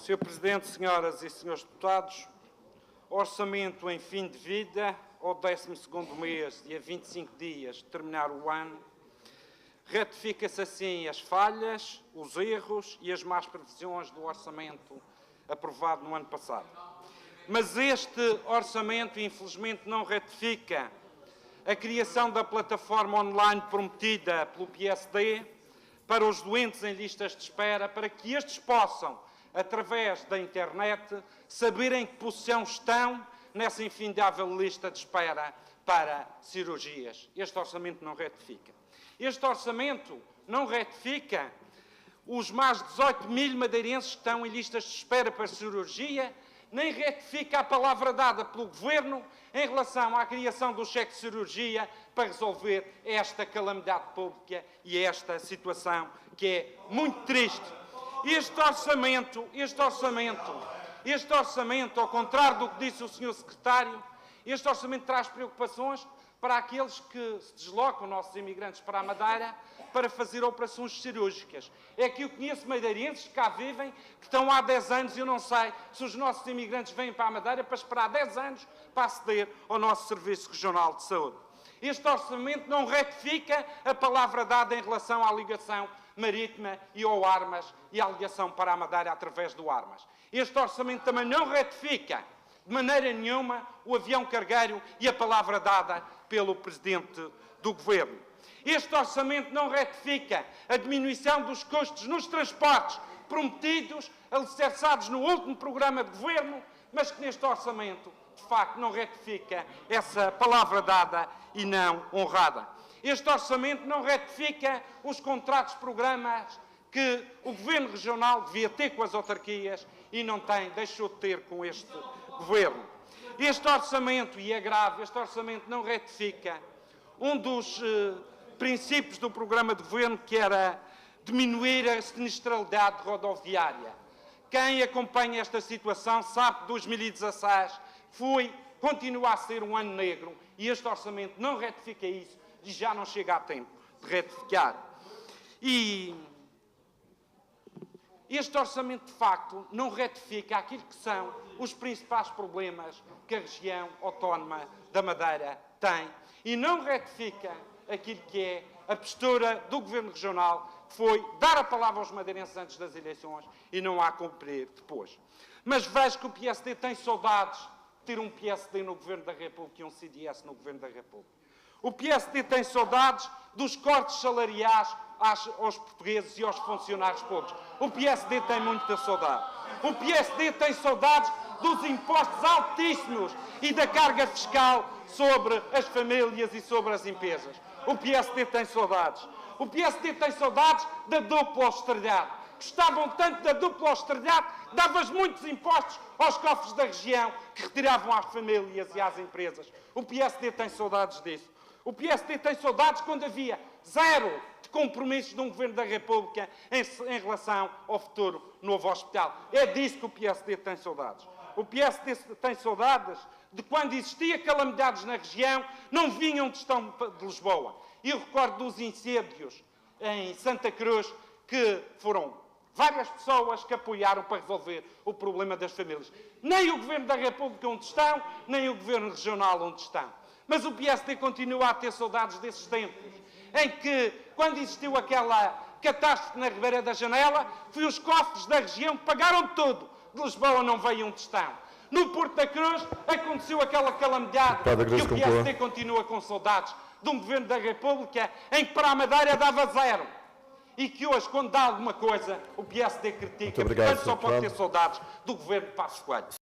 Sr. Presidente, senhoras e senhores deputados, orçamento em fim de vida, ao 12º mês e a 25 dias de terminar o ano, ratifica-se assim as falhas, os erros e as más previsões do orçamento aprovado no ano passado. Mas este orçamento, infelizmente, não ratifica a criação da plataforma online prometida pelo PSD para os doentes em listas de espera, para que estes possam, através da internet, saber em que posição estão nessa infindável lista de espera para cirurgias. Este orçamento não retifica. Este orçamento não retifica os mais de 18 mil madeirenses que estão em listas de espera para cirurgia, nem retifica a palavra dada pelo Governo em relação à criação do cheque de cirurgia para resolver esta calamidade pública e esta situação que é muito triste. Este orçamento, ao contrário do que disse o Sr. Secretário, este orçamento traz preocupações para aqueles que se deslocam, nossos imigrantes, para a Madeira, para fazer operações cirúrgicas. É que eu conheço madeirenses que cá vivem, que estão há 10 anos, e eu não sei se os nossos imigrantes vêm para a Madeira para esperar 10 anos para aceder ao nosso Serviço Regional de Saúde. Este orçamento não retifica a palavra dada em relação à ligação marítima e ao Armas e à ligação para a Madeira através do Armas. Este orçamento também não retifica de maneira nenhuma o avião cargueiro e a palavra dada pelo Presidente do Governo. Este orçamento não retifica a diminuição dos custos nos transportes prometidos, alicerçados no último programa de Governo, mas que neste orçamento, de facto, não retifica essa palavra dada e não honrada. Este orçamento não retifica os contratos de programas que o Governo Regional devia ter com as autarquias e não tem, deixou de ter com este Governo. Este orçamento, e é grave, este orçamento não retifica um dos princípios do programa de Governo, que era diminuir a sinistralidade rodoviária. Quem acompanha esta situação sabe que 2016 continua a ser um ano negro e este orçamento não retifica isso e já não chega a tempo de retificar. E este orçamento, de facto, não retifica aquilo que são os principais problemas que a região autónoma da Madeira tem e não retifica aquilo que é a postura do Governo Regional, que foi dar a palavra aos madeirenses antes das eleições e não a cumprir depois. Mas vejo que o PSD tem saudades de ter um PSD no Governo da República e um CDS no Governo da República. O PSD tem saudades dos cortes salariais aos portugueses e aos funcionários públicos. O PSD tem muita saudade. O PSD tem saudades dos impostos altíssimos e da carga fiscal sobre as famílias e sobre as empresas. O PSD tem saudades. O PSD tem saudades da dupla austeridade. Gostavam tanto da dupla austeridade, davas muitos impostos aos cofres da região que retiravam às famílias e às empresas. O PSD tem saudades disso. O PSD tem saudades quando havia zero de compromissos de um Governo da República em relação ao futuro novo hospital. É disso que o PSD tem saudades. O PSD tem saudades de quando existia calamidades na região, não vinham de Estão de Lisboa. E eu recordo dos incêndios em Santa Cruz, que foram várias pessoas que apoiaram para resolver o problema das famílias. Nem o Governo da República onde estão, nem o Governo Regional onde estão. Mas o PSD continua a ter saudades desses tempos, em que, quando existiu aquela catástrofe na Ribeira da Janela, foi os cofres da região que pagaram tudo. De Lisboa não veio onde estão. No Porto da Cruz aconteceu aquela calamidade e o PSD continua com saudades de um Governo da República em que para a Madeira dava zero. E que hoje, quando dá alguma coisa, o PSD critica. Portanto, só pode ter saudades do Governo de Passos Coelho.